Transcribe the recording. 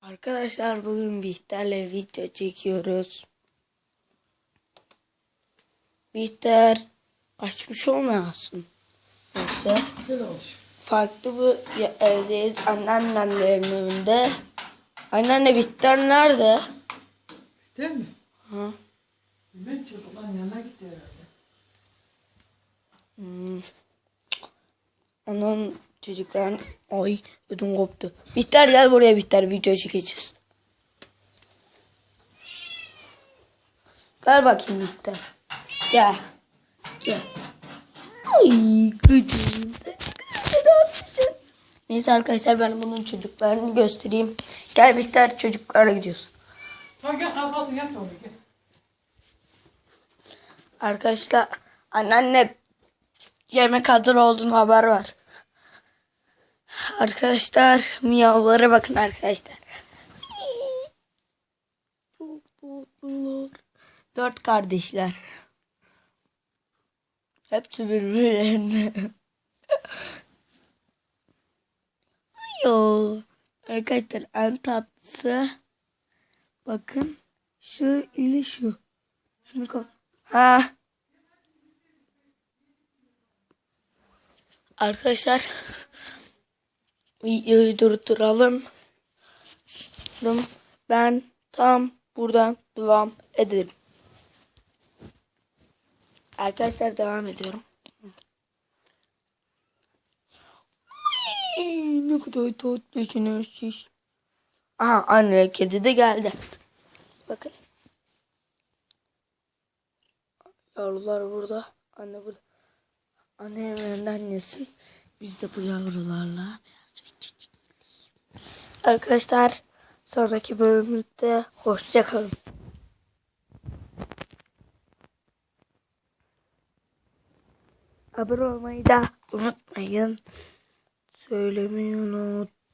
Arkadaşlar bugün Bihter'le video çekiyoruz. Bihter kaçmış olmayasın. Neyse. Farklı bir evdeyiz. Anneannemlerin evinde. Anneanne Bihter nerede? Bihter mi? Ha. Ben çocukların yanına gitti herhalde. Onun çocukların... Ay ödüm koptu. Bihter gel buraya Bihter. Video çekeceğiz. Gel bakayım Bihter. Gel. Gel. Ay gıcım. Neyse arkadaşlar ben bunun çocuklarını göstereyim. Gel Bihter çocuklara gidiyoruz. Tamam gel kahvaltı yap da oraya gel. Arkadaşlar anneanne yemek hazır olduğunu haber var. Arkadaşlar miyavlara bakın arkadaşlar. Çok tatlılar. 4 kardeşler. Hepsi birbirlerine. Yo. Arkadaşlar en tatlısı. Bakın. Şu ile şu. Şunu koy. Ha. Arkadaşlar. Videoyu durduralım. Ben tam buradan devam edelim. Arkadaşlar devam ediyorum. Ne kadar tatlısınız siz. Aha anne kedi de geldi. Bakın. Yavrular burada. Anne burada. Anne hemen annesi. Biz de bu yavrularla biraz çekeceğiz. Arkadaşlar sonraki bölümde hoşça kalın. Abone olmayı da unutmayın. Söylemeyi unut.